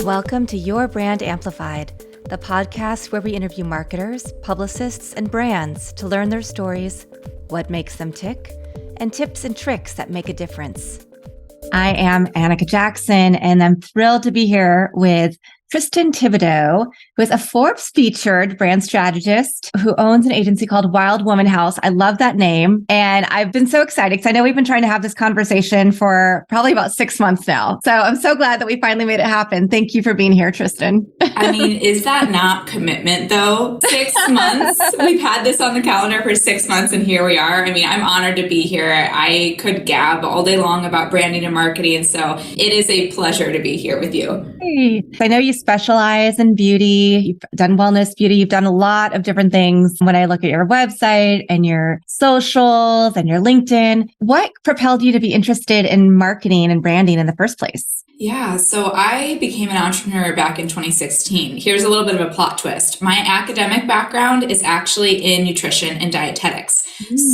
Welcome to Your Brand Amplified, the podcast where we interview marketers, publicists, and brands to learn their stories, what makes them tick, and tips and tricks that make a difference. I am Annika Jackson, and I'm thrilled to be here with Tristan Thibodeau, who is a Forbes-featured brand strategist who owns an agency called Womn Haus. I love that name. And I've been so excited because I know we've been trying to have this conversation for probably about 6 months now. So I'm so glad that we finally made it happen. Thank you for being here, Tristan. I mean, is that not commitment though? 6 months. We've had this on the calendar for 6 months and here we are. I mean, I'm honored to be here. I could gab all day long about branding and marketing. So it is a pleasure to be here with you. Hey, I know you specialize in beauty. You've done wellness beauty. You've done a lot of different things. When I look at your website and your socials and your LinkedIn, what propelled you to be interested in marketing and branding in the first place? Yeah, so I became an entrepreneur back in 2016. Here's a little bit of a plot twist. My academic background is actually in nutrition and dietetics.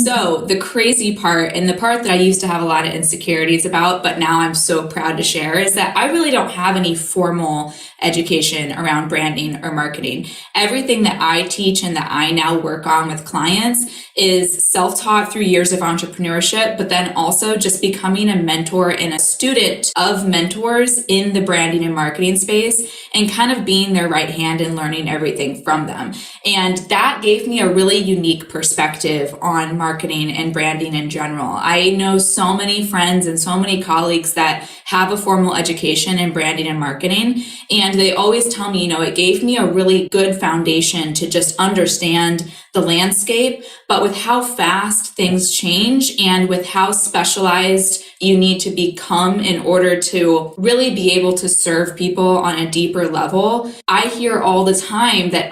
So the crazy part, and the part that I used to have a lot of insecurities about, but now I'm so proud to share, is that I really don't have any formal education around branding or marketing. Everything that I teach and that I now work on with clients is self-taught through years of entrepreneurship, but then also just becoming a mentor and a student of mentors in the branding and marketing space and kind of being their right hand and learning everything from them. And that gave me a really unique perspective on marketing and branding in general. I know so many friends and so many colleagues that have a formal education in branding and marketing, and they always tell me, it gave me a really good foundation to just understand the landscape, but with how fast things change and with how specialized you need to become in order to really be able to serve people on a deeper level. I hear all the time that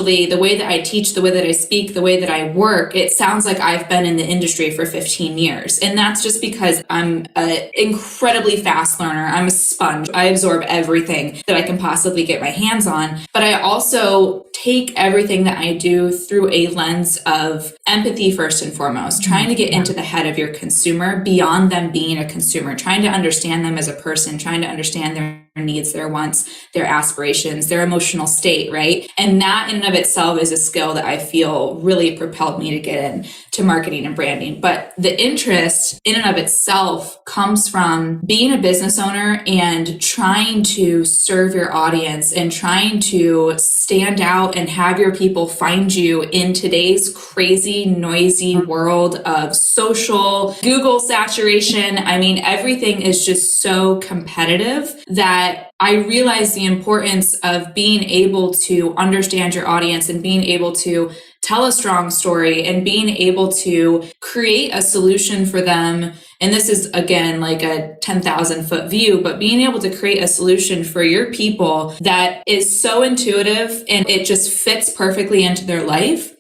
the way that I teach, the way that I speak, the way that I work, it sounds like I've been in the industry for 15 years. And that's just because I'm an incredibly fast learner. I'm a sponge. I absorb everything that I can possibly get my hands on. But I also take everything that I do through a lens of empathy first and foremost, trying to get into the head of your consumer beyond them being a consumer, trying to understand them as a person, trying to understand their needs, their wants, their aspirations, their emotional state, right? And that in and of itself is a skill that I feel really propelled me to get into marketing and branding. But the interest in and of itself comes from being a business owner and trying to serve your audience and trying to stand out and have your people find you in today's crazy, noisy world of social Google saturation. I mean, everything is just so competitive that I realize the importance of being able to understand your audience and being able to tell a strong story and being able to create a solution for them. And this is, again, like a 10,000 foot view, but being able to create a solution for your people that is so intuitive and it just fits perfectly into their life.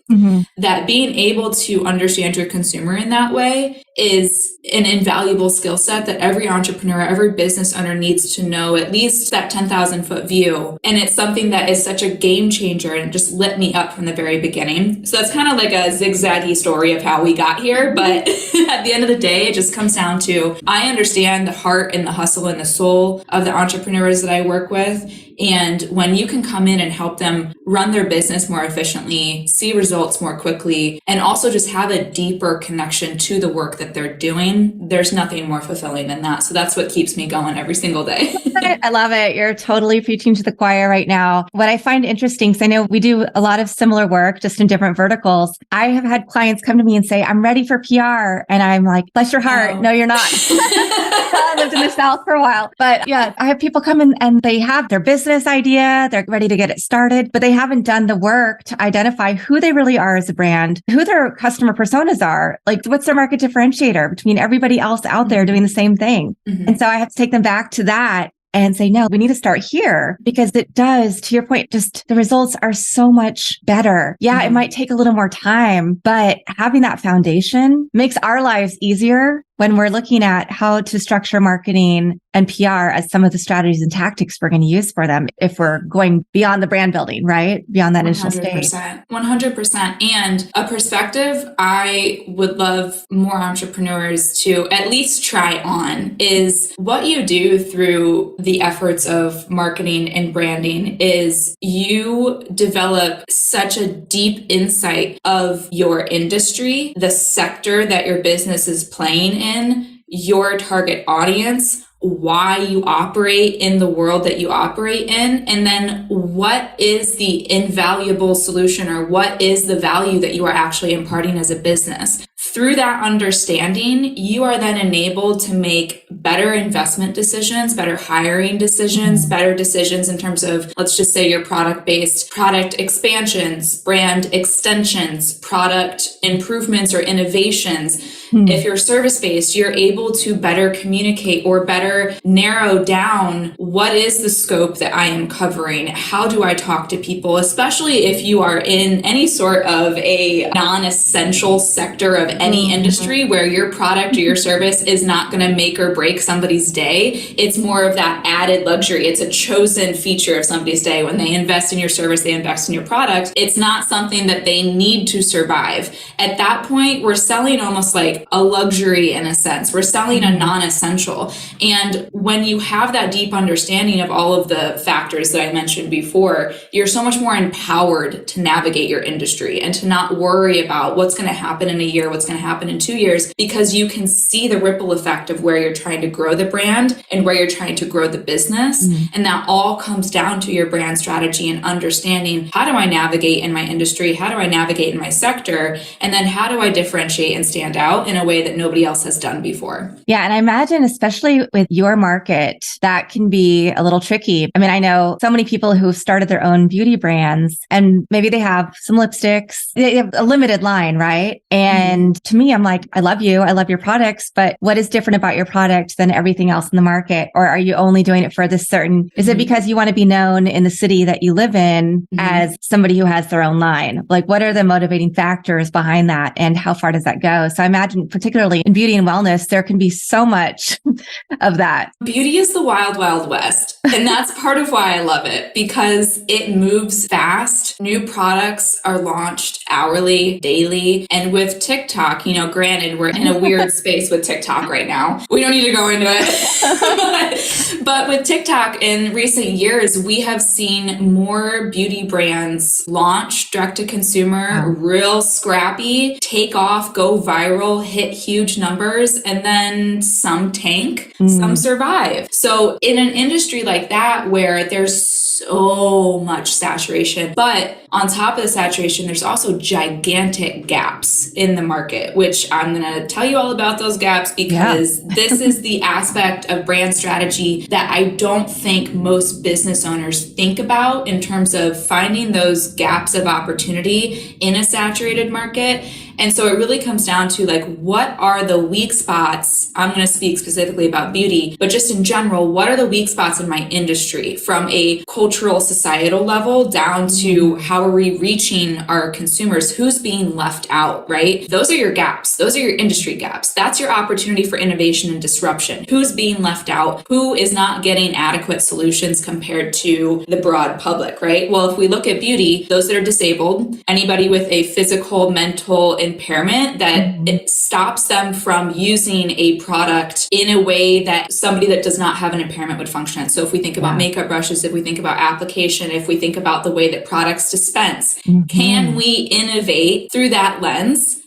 That being able to understand your consumer in that way is an invaluable skill set that every entrepreneur, every business owner needs to know, at least that 10,000 foot view. And it's something that is such a game changer and just lit me up from the very beginning. So that's kind of like a zigzaggy story of how we got here. But at the end of the day, it just comes down to, I understand the heart and the hustle and the soul of the entrepreneurs that I work with. And when you can come in and help them run their business more efficiently, see results more quickly, and also just have a deeper connection to the work that they're doing, there's nothing more fulfilling than that. So that's what keeps me going every single day. I love it. You're totally preaching to the choir right now. What I find interesting, because I know we do a lot of similar work, just in different verticals. I have had clients come to me and say, I'm ready for PR. And I'm like, bless your heart. Oh. No, you're not. I lived in the South for a while. But yeah, I have people come in and they have their business idea. They're ready to get it started, but they haven't done the work to identify who they really are as a brand, who their customer personas are, like what's their market differentiator between everybody else out there doing the same thing. And so I have to take them back to that and say, no, we need to start here because it does, to your point, just the results are so much better. Yeah, it might take a little more time, but having that foundation makes our lives easier when we're looking at how to structure marketing and PR as some of the strategies and tactics we're going to use for them if we're going beyond the brand building, right? Beyond that initial stage. 100%. And a perspective I would love more entrepreneurs to at least try on is what you do through the efforts of marketing and branding is you develop such a deep insight of your industry, the sector that your business is playing in, your target audience, why you operate in the world that you operate in, and then what is the invaluable solution or what is the value that you are actually imparting as a business. Through that understanding, you are then enabled to make better investment decisions, better hiring decisions, better decisions in terms of, let's just say, your product-based product expansions, brand extensions, product improvements or innovations. If you're service-based, you're able to better communicate or better narrow down what is the scope that I am covering. How do I talk to people, especially if you are in any sort of a non-essential sector of any industry where your product or your service is not going to make or break somebody's day. It's more of that added luxury. It's a chosen feature of somebody's day. When they invest in your service, they invest in your product. It's not something that they need to survive. At that point, we're selling almost like a luxury in a sense. We're selling a non-essential. And when you have that deep understanding of all of the factors that I mentioned before, you're so much more empowered to navigate your industry and to not worry about what's going to happen in a year, what's going to happen in 2 years, because you can see the ripple effect of where you're trying to grow the brand and where you're trying to grow the business. And that all comes down to your brand strategy and understanding, how do I navigate in my industry? How do I navigate in my sector? And then how do I differentiate and stand out in a way that nobody else has done before? Yeah. And I imagine, especially with your market, that can be a little tricky. I mean, I know so many people who've started their own beauty brands and maybe they have some lipsticks, they have a limited line, right? And to me, I'm like, I love you. I love your products, but what is different about your product than everything else in the market? Or are you only doing it for this certain, is it because you want to be known in the city that you live in as somebody who has their own line? Like, what are the motivating factors behind that? And how far does that go? So I imagine, particularly in beauty and wellness, there can be so much of that. Beauty is the wild, wild west. And that's part of why I love it, because it moves fast. New products are launched hourly, daily. And with TikTok, granted, we're in a weird space with TikTok right now. We don't need to go into it. but with TikTok in recent years, we have seen more beauty brands launch direct to consumer, real scrappy, take off, go viral, hit huge numbers, and then some tank, some survive. So in an industry like that, where there's so much saturation, but on top of the saturation, there's also gigantic gaps in the market, which I'm going to tell you all about those gaps, because this is the aspect of brand strategy that I don't think most business owners think about in terms of finding those gaps of opportunity in a saturated market. And so it really comes down to, like, what are the weak spots? I'm going to speak specifically about beauty, but just in general, what are the weak spots in my industry from a cultural, societal level down to how are we reaching our consumers? Who's being left out, right? Those are your gaps. Those are your industry gaps. That's your opportunity for innovation and disruption. Who's being left out? Who is not getting adequate solutions compared to the broad public, right? Well, if we look at beauty, those that are disabled, anybody with a physical, mental impairment that it stops them from using a product in a way that somebody that does not have an impairment would function in. So if we think about makeup brushes, if we think about application, if we think about the way that products dispense, can we innovate through that lens?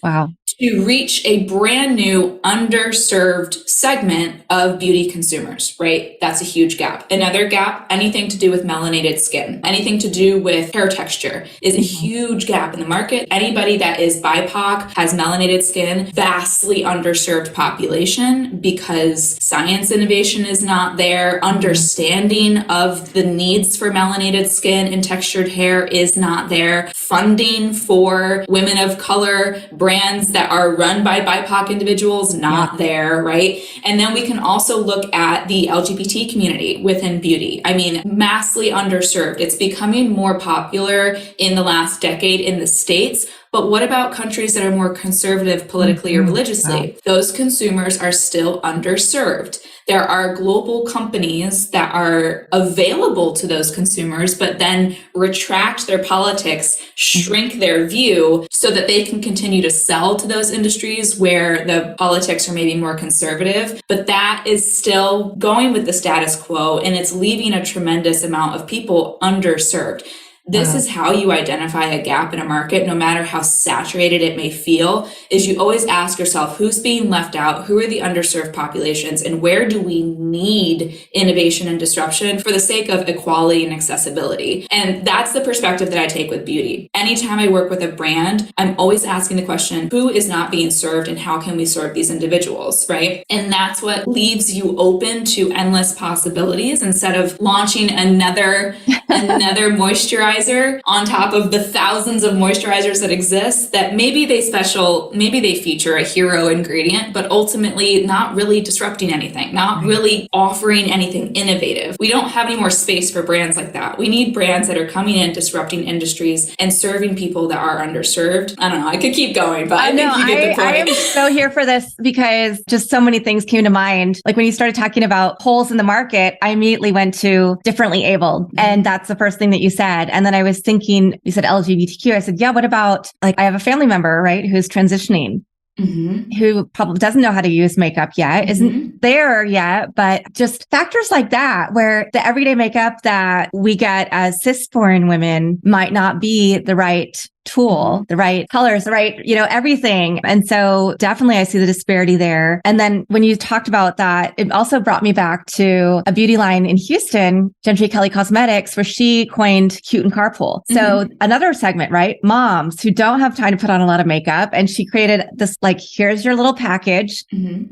To reach a brand new underserved segment of beauty consumers, right? That's a huge gap. Another gap, anything to do with melanated skin, anything to do with hair texture is a huge gap in the market. Anybody that is BIPOC, has melanated skin, vastly underserved population, because science innovation is not there. Understanding of the needs for melanated skin and textured hair is not there. Funding for women of color brands that are run by BIPOC individuals, not there, right? And then we can also look at the LGBT community within beauty. I mean, massively underserved. It's becoming more popular in the last decade in the States, But what about countries that are more conservative politically or religiously? Those consumers are still underserved. There are global companies that are available to those consumers, but then retract their politics, shrink their view so that they can continue to sell to those industries where the politics are maybe more conservative. But that is still going with the status quo, and it's leaving a tremendous amount of people underserved. This is how you identify a gap in a market, no matter how saturated it may feel, is you always ask yourself, who's being left out? Who are the underserved populations? And where do we need innovation and disruption for the sake of equality and accessibility? And that's the perspective that I take with beauty. Anytime I work with a brand, I'm always asking the question, who is not being served and how can we serve these individuals, right? And that's what leaves you open to endless possibilities instead of launching another moisturizer on top of the thousands of moisturizers that exist that maybe they feature a hero ingredient, but ultimately not really disrupting anything, not really offering anything innovative. We don't have any more space for brands like that. We need brands that are coming in, disrupting industries and serving people that are underserved. I don't know. I could keep going, but I think you get the point. I am so here for this because just so many things came to mind. Like when you started talking about holes in the market, I immediately went to differently abled. And that's the first thing that you said. And then I was thinking, you said LGBTQ. I said, yeah, what about, like, I have a family member, right, who's transitioning, who probably doesn't know how to use makeup yet, isn't there yet, but just factors like that, where the everyday makeup that we get as cis-born women might not be the right tool, the right colors, the right, everything. And so definitely I see the disparity there. And then when you talked about that, it also brought me back to a beauty line in Houston, Gentry Kelly Cosmetics, where she coined cute and carpool. So another segment, right? Moms who don't have time to put on a lot of makeup. And she created this, like, here's your little package.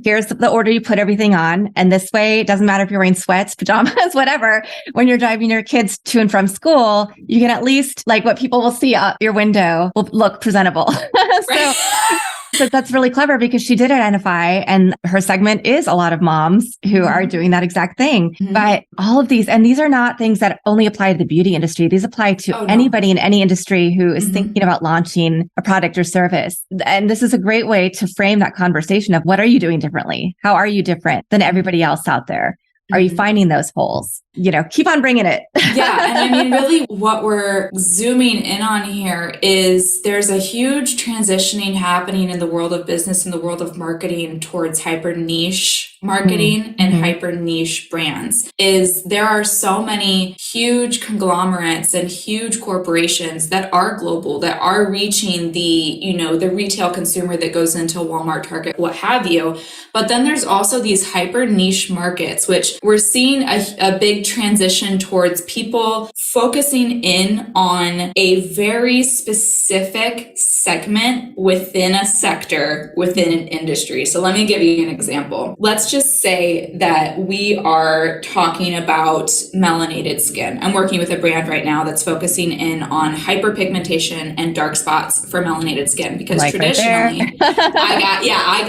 Here's the order you put everything on. And this way, it doesn't matter if you're wearing sweats, pajamas, whatever, when you're driving your kids to and from school, you can at least, like, what people will see out your window will look presentable. So that's really clever because she did identify, and her segment is a lot of moms who are doing that exact thing. But all of these are not things that only apply to the beauty industry. These apply to anybody in any industry who is thinking about launching a product or service. And this is a great way to frame that conversation of, what are you doing differently? How are you different than everybody else out there? Are you finding those holes? Keep on bringing it. Yeah. And I mean, really what we're zooming in on here is there's a huge transitioning happening in the world of business and the world of marketing towards hyper niche marketing and hyper niche brands. There are so many huge conglomerates and huge corporations that are global, that are reaching the retail consumer that goes into Walmart, Target, what have you. But then there's also these hyper niche markets, which we're seeing a big transition towards people focusing in on a very specific segment within a sector, within an industry. So let me give you an example. Let's just say that we are talking about melanated skin. I'm working with a brand right now that's focusing in on hyperpigmentation and dark spots for melanated skin, because traditionally I've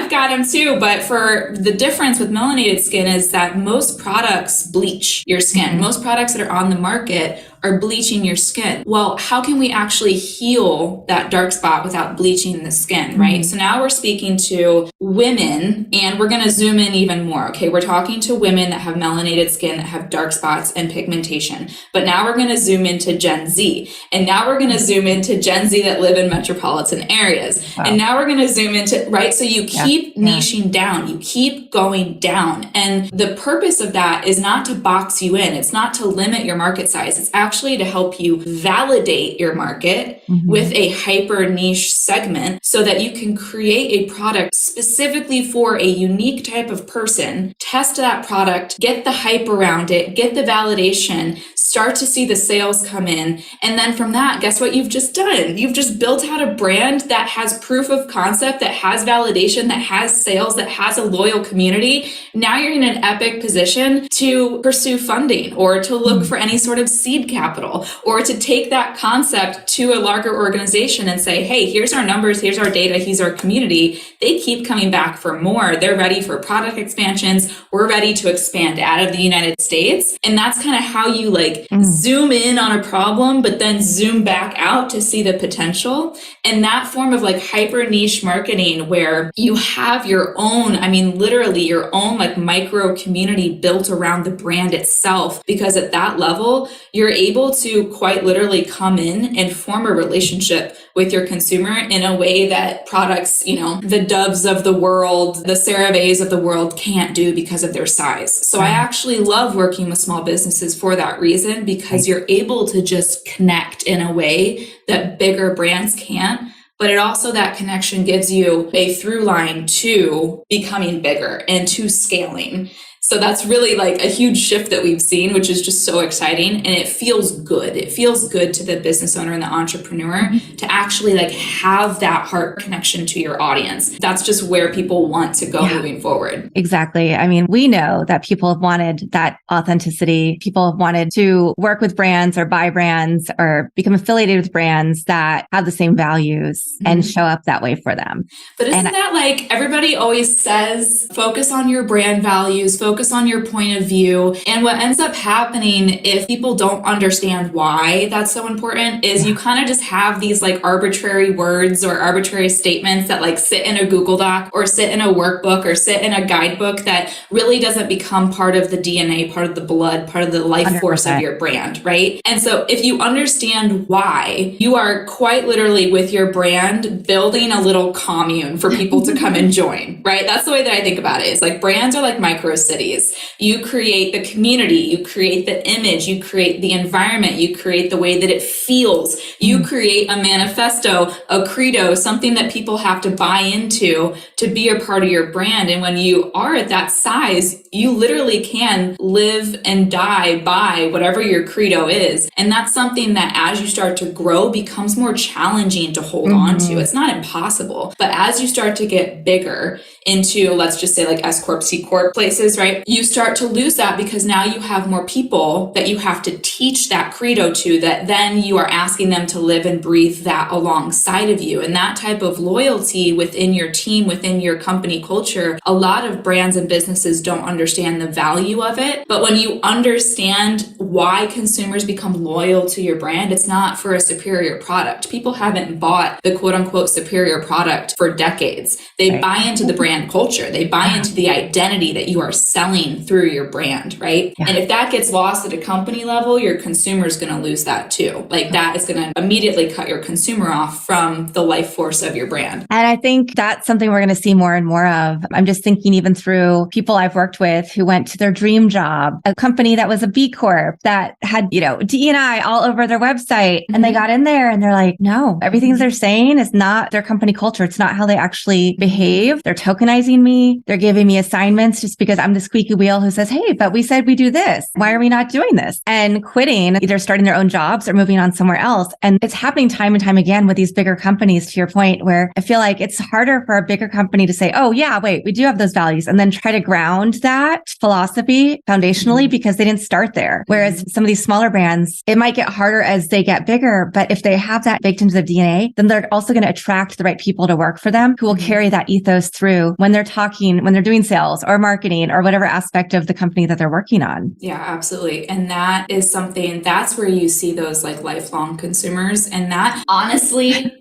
got them too. But for the difference with melanated skin is that most products bleach your skin. Most products that are on the market are bleaching your skin. Well, how can we actually heal that dark spot without bleaching the skin, right? So now we're speaking to women, and we're going to zoom in even more. Okay, we're talking to women that have melanated skin, that have dark spots and pigmentation. But now we're going to zoom into Gen Z. And now we're going to zoom into Gen Z that live in metropolitan areas. Wow. And now we're going to zoom into, right? So you keep niching down, you keep going down. And the purpose of that is not to box you in. It's not to limit your market size. It's actually to help you validate your market with a hyper niche segment so that you can create a product specifically for a unique type of person, test that product, get the hype around it, get the validation, start to see the sales come in. And then from that, guess what you've just done? You've just built out a brand that has proof of concept, that has validation, that has sales, that has a loyal community. Now you're in an epic position to pursue funding or to look for any sort of seed capital, or to take that concept to a larger organization and say, hey, here's our numbers, here's our data, here's our community. They keep coming back for more. They're ready for product expansions. We're ready to expand out of the United States. And that's kind of how you like zoom in on a problem, but then zoom back out to see the potential. And that form of like hyper niche marketing where you have your own, I mean, literally your own like micro community built around the brand itself, because at that level, you're able to quite literally come in and form a relationship with your consumer in a way that products, you know, the Doves of the world, the CeraVes of the world can't do because of their size. So I actually love working with small businesses for that reason, because you're able to just connect in a way that bigger brands can't. But it also, that connection gives you a through line to becoming bigger and to scaling. So that's really like a huge shift that we've seen, which is just so exciting. And it feels good. It feels good to the business owner and the entrepreneur to actually like have that heart connection to your audience. That's just where people want to go moving forward. Exactly. I mean, we know that people have wanted that authenticity. People have wanted to work with brands or buy brands or become affiliated with brands that have the same values and show up that way for them. But isn't that like everybody always says, focus on your brand values, focus on your point of view. And what ends up happening if people don't understand why that's so important is you kind of just have these like arbitrary words or arbitrary statements that like sit in a Google Doc or sit in a workbook or sit in a guidebook that really doesn't become part of the DNA, part of the blood, part of the life 100%. Force of your brand, right? And so if you understand why, you are quite literally with your brand building a little commune for people to come and join, right? That's the way that I think about it. It's like brands are like micro cities. You create the community, you create the image, you create the environment, you create the way that it feels. You create a manifesto, a credo, something that people have to buy into to be a part of your brand. And when you are at that size, you literally can live and die by whatever your credo is. And that's something that as you start to grow becomes more challenging to hold on to. It's not impossible, but as you start to get bigger into, let's just say like S Corp, C Corp places, right? You start to lose that because now you have more people that you have to teach that credo to, that then you are asking them to live and breathe that alongside of you. And that type of loyalty within your team, within your company culture, a lot of brands and businesses don't understand the value of it. But when you understand why consumers become loyal to your brand, it's not for a superior product. People haven't bought the quote unquote superior product for decades. They buy into the brand culture. They buy into the identity that you are selling through your brand, right? And if that gets lost at a company level, your consumer is going to lose that too. Like that is going to immediately cut your consumer off from the life force of your brand. And I think that's something we're going to see more and more of. I'm just thinking even through people I've worked with who went to their dream job, a company that was a B Corp that had, you know, D&I all over their website. And they got in there and they're like, no, everything they're saying is not their company culture. It's not how they actually behave. They're tokenizing me. They're giving me assignments just because I'm the squeaky wheel who says, hey, but we said we do this. Why are we not doing this? And quitting, either starting their own jobs or moving on somewhere else. And it's happening time and time again with these bigger companies, to your point, where I feel like it's harder for a bigger company to say, oh yeah, wait, we do have those values, and then try to ground that philosophy foundationally because they didn't start there. Whereas some of these smaller brands, it might get harder as they get bigger, but if they have that baked into their DNA, then they're also going to attract the right people to work for them who will carry that ethos through when they're talking, when they're doing sales or marketing or whatever aspect of the company that they're working on. Yeah, absolutely. And that is something, that's where you see those like lifelong consumers. And that honestly,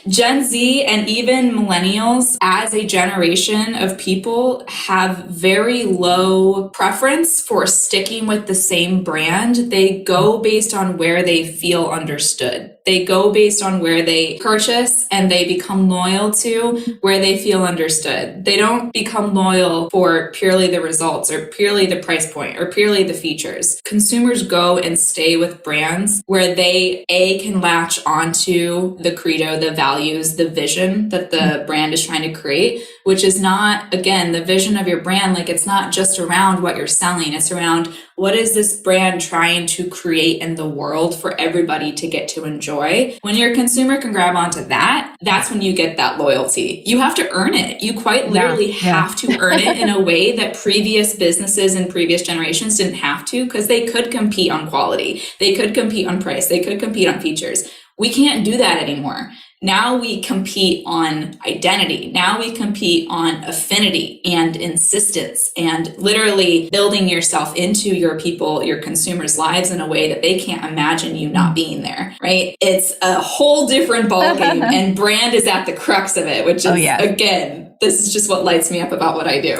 Gen Z and even millennials as a generation of people have very low preference for sticking with the same brand. They go based on where they feel understood. They go based on where they purchase, and they become loyal to where they feel understood. They don't become loyal for purely the results or purely the price point or purely the features. Consumers go and stay with brands where they can latch onto the credo, the values, the vision that the brand is trying to create, which is not, again, the vision of your brand. Like, it's not just around what you're selling. It's around what is this brand trying to create in the world for everybody to get to enjoy. When your consumer can grab onto that, that's when you get that loyalty. You have to earn it. You quite literally have to earn it in a way that previous businesses and previous generations didn't have to, because they could compete on quality. They could compete on price. They could compete on features. We can't do that anymore. Now we compete on identity. Now we compete on affinity and insistence and literally building yourself into your people, your consumers' lives in a way that they can't imagine you not being there, right? It's a whole different ballgame and brand is at the crux of it, which is, again, this is just what lights me up about what I do.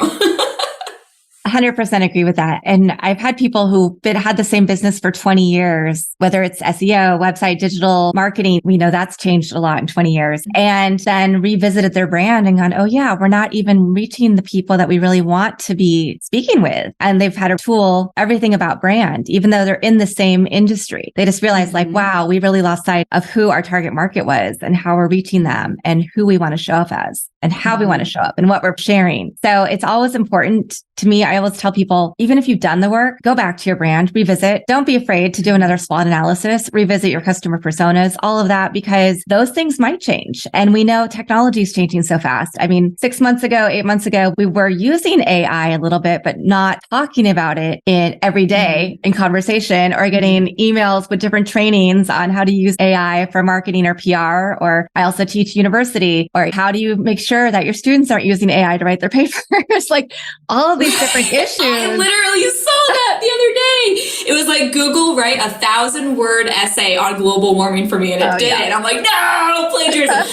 100% agree with that. And I've had people who've had the same business for 20 years, whether it's SEO, website, digital marketing. We know that's changed a lot in 20 years. And then revisited their brand and gone, oh yeah, we're not even reaching the people that we really want to be speaking with. And they've had to tool everything about brand, even though they're in the same industry. They just realized like, wow, we really lost sight of who our target market was and how we're reaching them and who we want to show up as and how we want to show up and what we're sharing. So it's always important to me. I always tell people, even if you've done the work, go back to your brand, revisit. Don't be afraid to do another SWOT analysis, revisit your customer personas, all of that, because those things might change. And we know technology is changing so fast. I mean, 6 months ago, 8 months ago, we were using AI a little bit, but not talking about it every day in conversation or getting emails with different trainings on how to use AI for marketing or PR. Or I also teach university, or how do you make sure that your students aren't using AI to write their papers? Like all of these different issues. I literally saw that the other day. It was like, Google, write 1,000-word essay on global warming for me, and it did it. I'm like, no, plagiarism.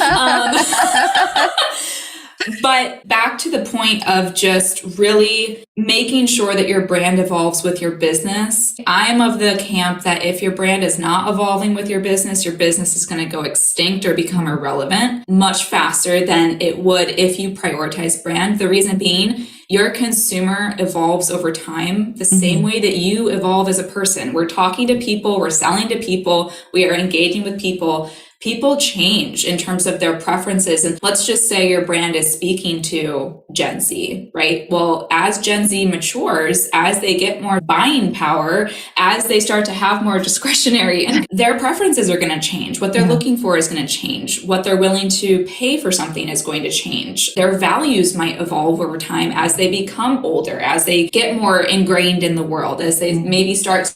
But back to the point of just really making sure that your brand evolves with your business. I am of the camp that if your brand is not evolving with your business is going to go extinct or become irrelevant much faster than it would if you prioritize brand. The reason being, your consumer evolves over time the same way that you evolve as a person. We're talking to people, we're selling to people, we are engaging with people. People change in terms of their preferences. And let's just say your brand is speaking to Gen Z, right? Well, as Gen Z matures, as they get more buying power, as they start to have more discretionary, their preferences are going to change. What they're looking for is going to change. What they're willing to pay for something is going to change. Their values might evolve over time as they become older, as they get more ingrained in the world, as they maybe start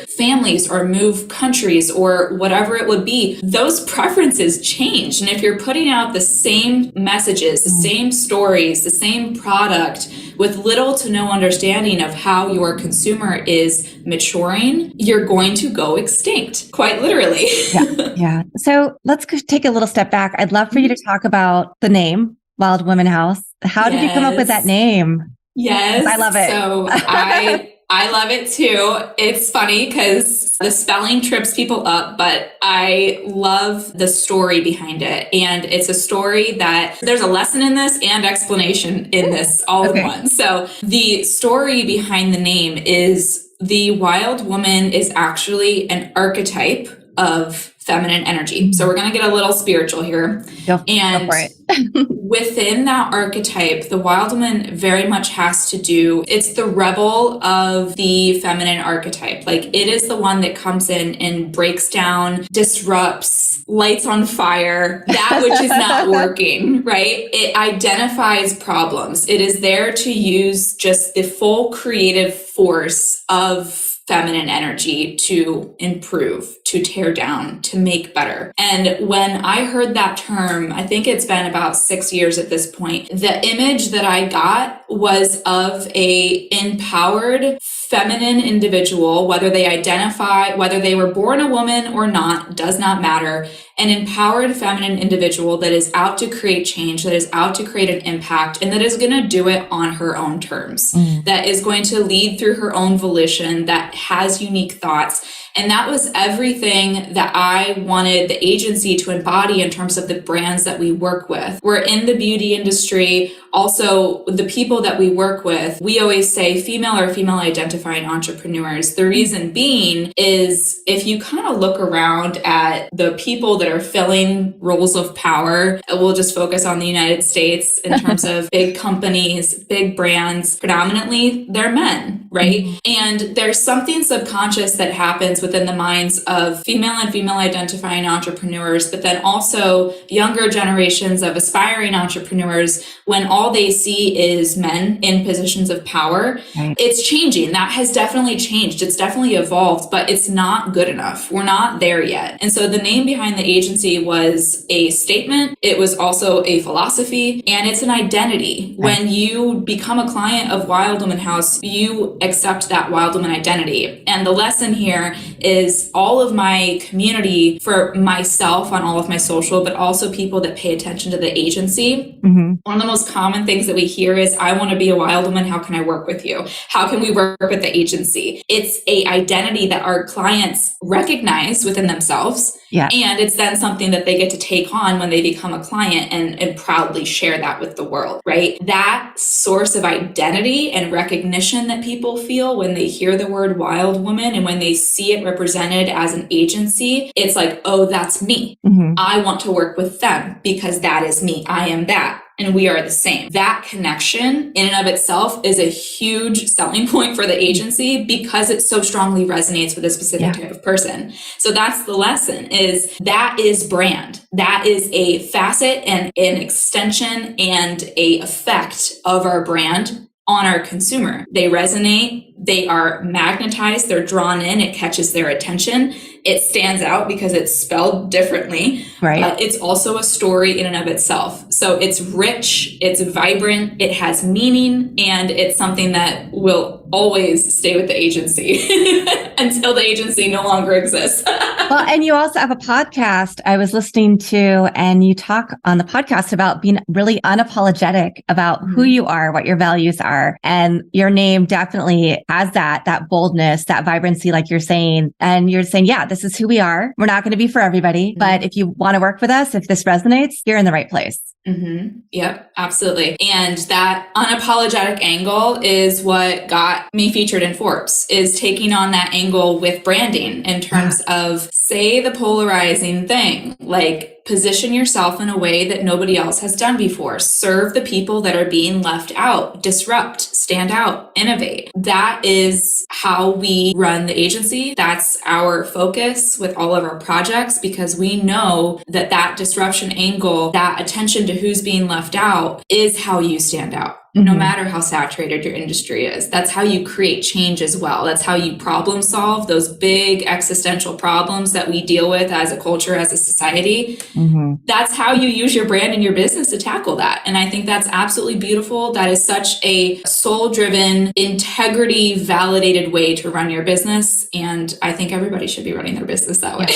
families or move countries or whatever it would be. Those preferences change. And if you're putting out the same messages, the same stories, the same product with little to no understanding of how your consumer is maturing, you're going to go extinct, quite literally. Yeah. So let's take a little step back. I'd love for you to talk about the name Wild Women Haus. How did you come up with that name? Yes. I love it. So I love it too. It's funny because the spelling trips people up, but I love the story behind it. And it's a story that there's a lesson in this and explanation in this all in one. So the story behind the name is the wild woman is actually an archetype of feminine energy. So we're going to get a little spiritual here. Go for it. Within that archetype, the wild woman very much has to do, it's the rebel of the feminine archetype. Like it is the one that comes in and breaks down, disrupts, lights on fire, that which is not working, right? It identifies problems. It is there to use just the full creative force of feminine energy to improve, to tear down, to make better. And when I heard that term, I think it's been about 6 years at this point, the image that I got was of a empowered feminine individual, whether they were born a woman or not, does not matter. An empowered feminine individual that is out to create change, that is out to create an impact, and that is going to do it on her own terms, that is going to lead through her own volition, that has unique thoughts. And that was everything that I wanted the agency to embody in terms of the brands that we work with. We're in the beauty industry. Also, the people that we work with, we always say female or female identifying entrepreneurs. The reason being is if you kind of look around at the people that are filling roles of power, we'll just focus on the United States in terms of big companies, big brands, predominantly they're men, right? And there's something subconscious that happens within the minds of female and female identifying entrepreneurs, but then also younger generations of aspiring entrepreneurs when all they see is men in positions of power. Right. It's changing. that has definitely changed. It's definitely evolved, but it's not good enough. We're not there yet. And so the name behind the agency was a statement. It was also a philosophy, and it's an identity. When you become a client of Wild Woman Haus, you accept that Wild Woman identity. And the lesson here is all of my community, for myself on all of my social, but also people that pay attention to the agency. One of the most common things that we hear is, I want to be a wild woman. How can I work with you? How can we work with the agency? It's a identity that our clients recognize within themselves. Yeah. And it's then something that they get to take on when they become a client and proudly share that with the world, right? That source of identity and recognition that people feel when they hear the word wild woman and when they see it represented as an agency, it's like, oh, that's me. I want to work with them because that is me. I am that. And we are the same. That connection in and of itself is a huge selling point for the agency because it so strongly resonates with a specific type of person. So that's the lesson, is that is brand. That is a facet and an extension and a effect of our brand on our consumer. They resonate, they are magnetized, they're drawn in, it catches their attention. It stands out because it's spelled differently. Right. It's also a story in and of itself. So it's rich, it's vibrant, it has meaning, and it's something that will always stay with the agency until the agency no longer exists. Well, and you also have a podcast I was listening to, and you talk on the podcast about being really unapologetic about who you are, what your values are. And your name definitely has that boldness, that vibrancy, like you're saying. And you're saying, yeah, this is who we are. We're not going to be for everybody, but if you want to work with us, if this resonates, you're in the right place. Yep, absolutely. And that unapologetic angle is what got me featured in Forbes, is taking on that angle with branding in terms of say the polarizing thing, like position yourself in a way that nobody else has done before. Serve the people that are being left out, disrupt, stand out, innovate. That is how we run the agency. That's our focus with all of our projects, because we know that that disruption angle, that attention to who's being left out, is how you stand out. No matter how saturated your industry is. That's how you create change as well. That's how you problem solve those big existential problems that we deal with as a culture, as a society. That's how you use your brand and your business to tackle that. And I think that's absolutely beautiful. That is such a soul-driven, integrity-validated way to run your business. And I think everybody should be running their business that way.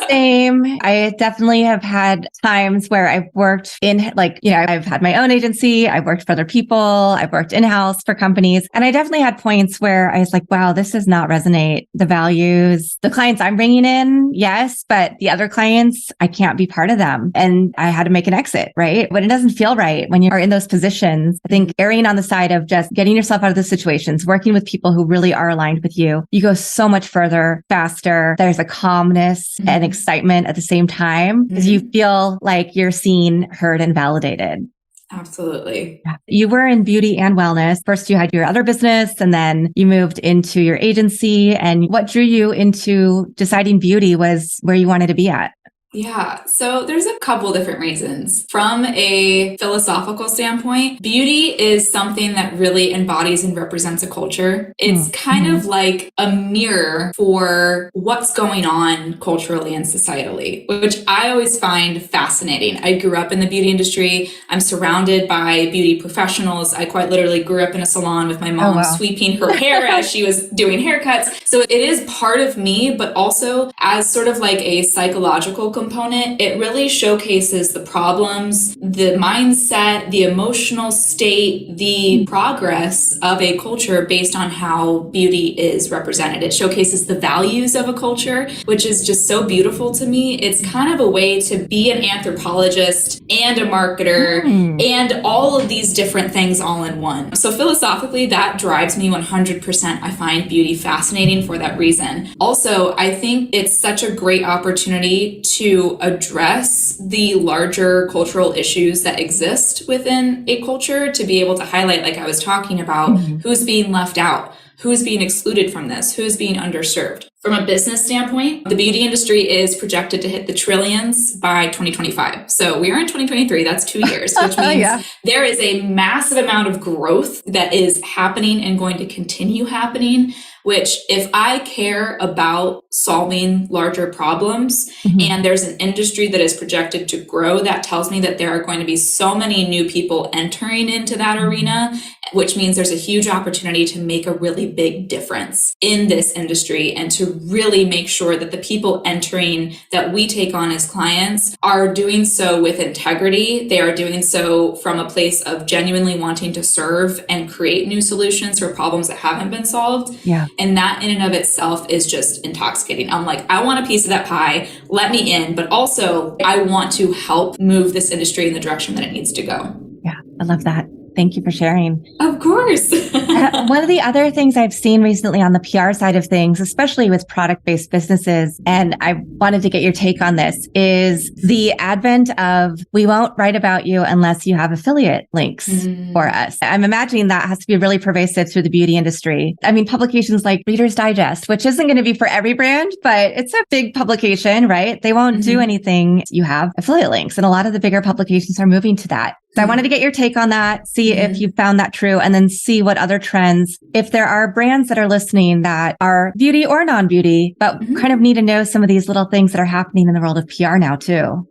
Same. I definitely have had times where I've worked in, I've had my own agency. I've worked for other people. I've worked in-house for companies. And I definitely had points where I was like, wow, this does not resonate. The values, the clients I'm bringing in, yes, but the other clients, I can't be part of them. And I had to make an exit, right? When it doesn't feel right, when you are in those positions, I think erring on the side of just getting yourself out of those situations, working with people who really are aligned with you, you go so much further, faster. There's a calmness and excitement at the same time, because you feel like you're seen, heard, and validated. Absolutely. You were in beauty and wellness. First, you had your other business, and then you moved into your agency. And what drew you into deciding beauty was where you wanted to be at? Yeah, so there's a couple different reasons. From a philosophical standpoint, beauty is something that really embodies and represents a culture. It's kind of like a mirror for what's going on culturally and societally, which I always find fascinating. I grew up in the beauty industry. I'm surrounded by beauty professionals. I quite literally grew up in a salon with my mom sweeping her hair as she was doing haircuts. So it is part of me, but also as sort of like a psychological component, it really showcases the problems, the mindset, the emotional state, the progress of a culture based on how beauty is represented. It showcases the values of a culture, which is just so beautiful to me. It's kind of a way to be an anthropologist and a marketer and all of these different things all in one. So philosophically, that drives me 100%. I find beauty fascinating for that reason. Also, I think it's such a great opportunity to address the larger cultural issues that exist within a culture, to be able to highlight, like I was talking about, who's being left out, Who's being excluded from this? Who's being underserved? From a business standpoint, the beauty industry is projected to hit the trillions by 2025. So we are in 2023, that's 2 years, which means there is a massive amount of growth that is happening and going to continue happening, which if I care about solving larger problems and there's an industry that is projected to grow, that tells me that there are going to be so many new people entering into that arena, which means there's a huge opportunity to make a really big difference in this industry and to really make sure that the people entering that we take on as clients are doing so with integrity. They are doing so from a place of genuinely wanting to serve and create new solutions for problems that haven't been solved. Yeah. And that in and of itself is just intoxicating. I'm like, I want a piece of that pie, let me in, but also I want to help move this industry in the direction that it needs to go. Yeah, I love that. Thank you for sharing. Of course. One of the other things I've seen recently on the PR side of things, especially with product-based businesses, and I wanted to get your take on this, is the advent of, we won't write about you unless you have affiliate links for us. I'm imagining that has to be really pervasive through the beauty industry. I mean, publications like Reader's Digest, which isn't going to be for every brand, but it's a big publication, right? They won't do anything. You have affiliate links, and a lot of the bigger publications are moving to that. So I wanted to get your take on that, see if you found that true, and then see what other trends, if there are brands that are listening that are beauty or non-beauty, but kind of need to know some of these little things that are happening in the world of PR now too.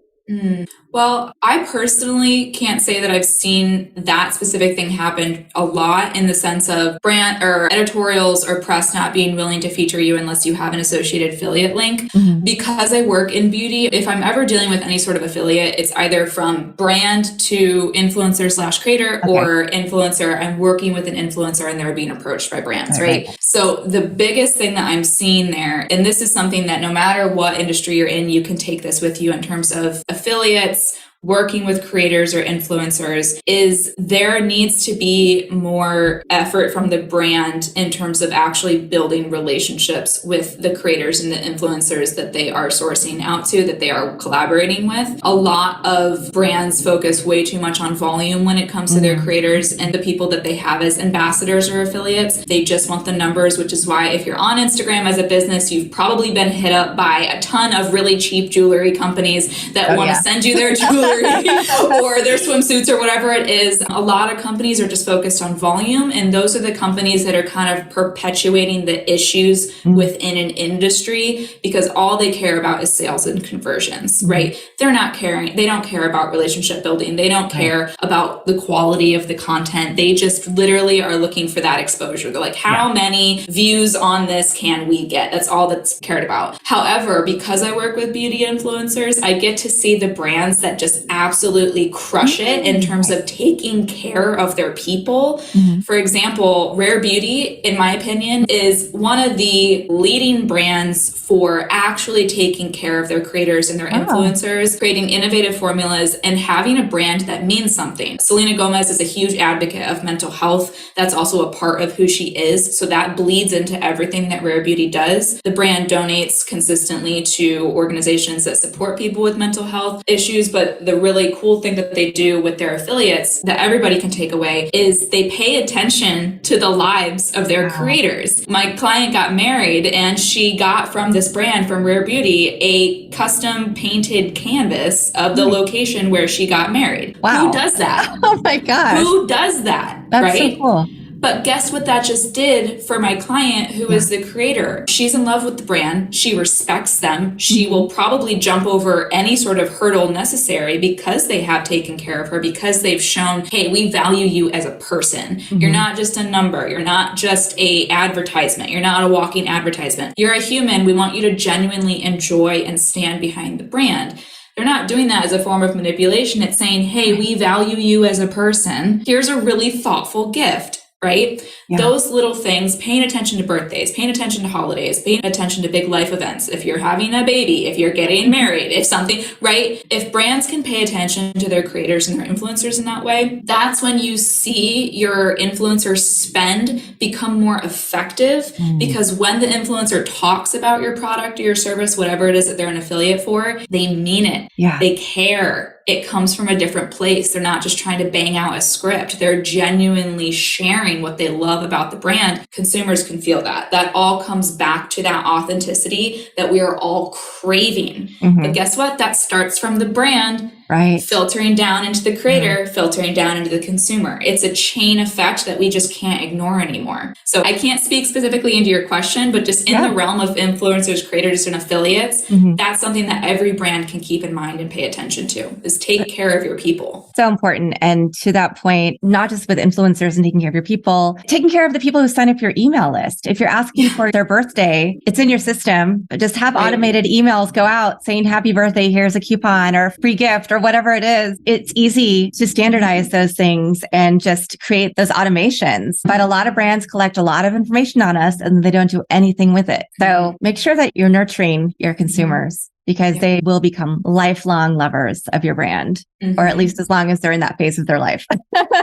Well, I personally can't say that I've seen that specific thing happen a lot in the sense of brand or editorials or press not being willing to feature you unless you have an associated affiliate link. Because I work in beauty, if I'm ever dealing with any sort of affiliate, it's either from brand to influencer/creator or influencer. I'm working with an influencer and they're being approached by brands, right? So the biggest thing that I'm seeing there, and this is something that no matter what industry you're in, you can take this with you in terms of affiliates, working with creators or influencers, is there needs to be more effort from the brand in terms of actually building relationships with the creators and the influencers that they are sourcing out to, that they are collaborating with. A lot of brands focus way too much on volume when it comes to their creators and the people that they have as ambassadors or affiliates. They just want the numbers, which is why if you're on Instagram as a business, you've probably been hit up by a ton of really cheap jewelry companies that want to send you their jewelry or their swimsuits or whatever it is. A lot of companies are just focused on volume, and those are the companies that are kind of perpetuating the issues within an industry because all they care about is sales and conversions, right? They're not caring. They don't care about relationship building. They don't care about the quality of the content. They just literally are looking for that exposure. They're like, how many views on this can we get? That's all that's cared about. However, because I work with beauty influencers, I get to see the brands that just absolutely crush it in terms of taking care of their people. For example, Rare Beauty, in my opinion, is one of the leading brands for actually taking care of their creators and their influencers, creating innovative formulas and having a brand that means something. Selena Gomez is a huge advocate of mental health. That's also a part of who she is. So that bleeds into everything that Rare Beauty does. The brand donates consistently to organizations that support people with mental health issues, but the really cool thing that they do with their affiliates that everybody can take away is they pay attention to the lives of their creators. My client got married and she got from this brand, from Rare Beauty, a custom painted canvas of the location where she got married. Who does that? Oh my gosh. Who does that? That's so cool. But guess what that just did for my client who is the creator? She's in love with the brand. She respects them. She will probably jump over any sort of hurdle necessary because they have taken care of her, because they've shown, hey, we value you as a person. You're not just a number. You're not just a advertisement. You're not a walking advertisement. You're a human. We want you to genuinely enjoy and stand behind the brand. They're not doing that as a form of manipulation. It's saying, hey, we value you as a person. Here's a really thoughtful gift. Right? Those little things, paying attention to birthdays, paying attention to holidays, paying attention to big life events. If you're having a baby, if you're getting married, if something, right? If brands can pay attention to their creators and their influencers in that way, that's when you see your influencer spend become more effective because when the influencer talks about your product or your service, whatever it is that they're an affiliate for, they mean it. They care. It comes from a different place. They're not just trying to bang out a script. They're genuinely sharing what they love love about the brand, consumers can feel that. That all comes back to that authenticity that we are all craving. But guess what? That starts from the brand, right? Filtering down into the creator, filtering down into the consumer. It's a chain effect that we just can't ignore anymore. So I can't speak specifically into your question, but just in the realm of influencers, creators, and affiliates, that's something that every brand can keep in mind and pay attention to, is take care of your people. So important. And to that point, not just with influencers and taking care of your people, taking care of the people who sign up your email list. If you're asking for their birthday, it's in your system. Just have automated emails go out saying happy birthday, here's a coupon or a free gift or whatever it is. It's easy to standardize those things and just create those automations. But a lot of brands collect a lot of information on us and they don't do anything with it. So make sure that you're nurturing your consumers, because they will become lifelong lovers of your brand, or at least as long as they're in that phase of their life.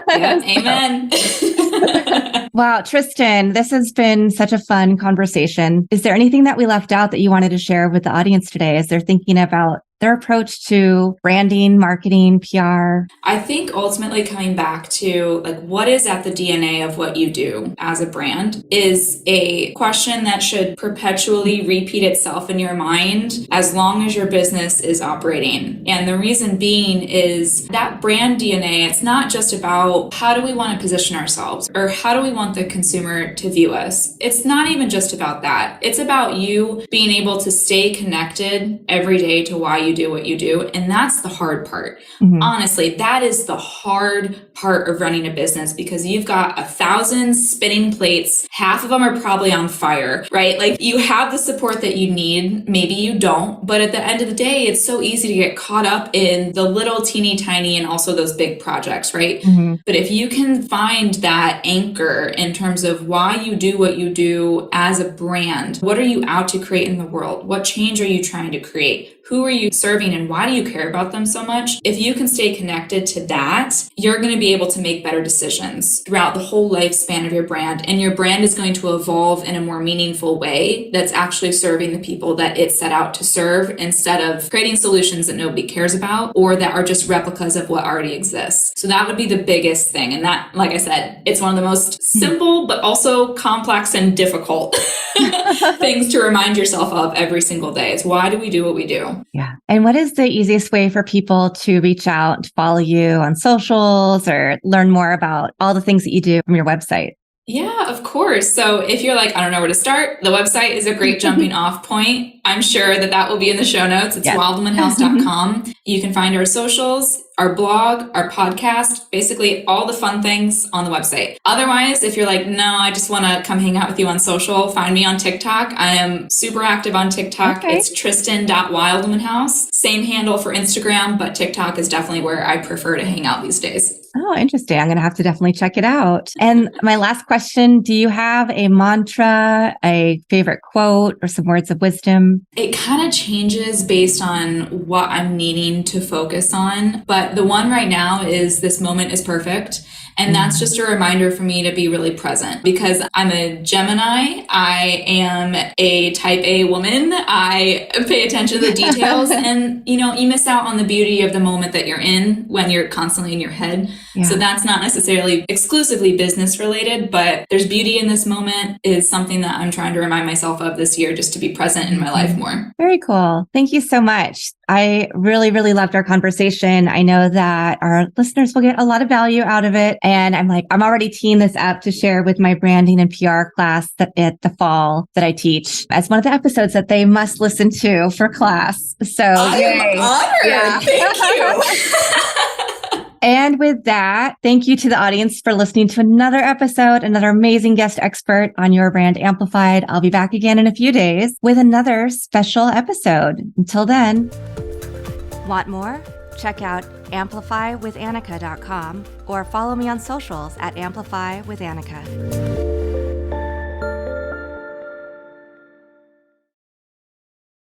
Amen. Wow, Tristan, this has been such a fun conversation. Is there anything that we left out that you wanted to share with the audience today as they're thinking about their approach to branding, marketing, PR? I think ultimately coming back to like what is at the DNA of what you do as a brand is a question that should perpetually repeat itself in your mind as long as your business is operating. And the reason being is that brand DNA, it's not just about how do we want to position ourselves or how do we want the consumer to view us. It's not even just about that. It's about you being able to stay connected every day to why you do what you do. And that's the hard part. Honestly, that is the hard part of running a business, because you've got 1,000 spinning plates. Half of them are probably on fire, right? Like you have the support that you need. Maybe you don't, but at the end of the day, it's so easy to get caught up in the little teeny tiny and also those big projects, right? But if you can find that anchor in terms of why you do what you do as a brand, what are you out to create in the world? What change are you trying to create? Who are you serving and why do you care about them so much? If you can stay connected to that, you're going to be able to make better decisions throughout the whole lifespan of your brand. And your brand is going to evolve in a more meaningful way that's actually serving the people that it's set out to serve, instead of creating solutions that nobody cares about or that are just replicas of what already exists. So that would be the biggest thing. And that, like I said, it's one of the most simple, but also complex and difficult things to remind yourself of every single day. Is why do we do what we do? Yeah. And what is the easiest way for people to reach out, to follow you on socials or learn more about all the things that you do from your website? Yeah, of course. So if you're like, I don't know where to start, the website is a great jumping off point. I'm sure that will be in the show notes. It's wildwomanhouse.com. You can find our socials, our blog, our podcast, basically all the fun things on the website. Otherwise, if you're like, no, I just want to come hang out with you on social, find me on TikTok. I am super active on TikTok. It's Tristan.wildwomanhouse. Same handle for Instagram, but TikTok is definitely where I prefer to hang out these days. Oh, interesting. I'm going to have to definitely check it out. And my last question, do you have a mantra, a favorite quote, or some words of wisdom? It kind of changes based on what I'm needing to focus on. But the one right now is this moment is perfect. And that's just a reminder for me to be really present, because I'm a Gemini. I am a type A woman. I pay attention to the details and, you miss out on the beauty of the moment that you're in when you're constantly in your head. Yeah. So that's not necessarily exclusively business related, but there's beauty in this moment is something that I'm trying to remind myself of this year, just to be present in my life more. Very cool. Thank you so much. I really, really loved our conversation. I know that our listeners will get a lot of value out of it. And I'm already teeing this up to share with my branding and PR class at the fall that I teach as one of the episodes that they must listen to for class. So I'm honored. Yeah. Thank you. And with that, thank you to the audience for listening to another episode, another amazing guest expert on Your Brand Amplified. I'll be back again in a few days with another special episode. Until then. Want more? Check out amplifywithannika.com or follow me on socials at amplifywithannika.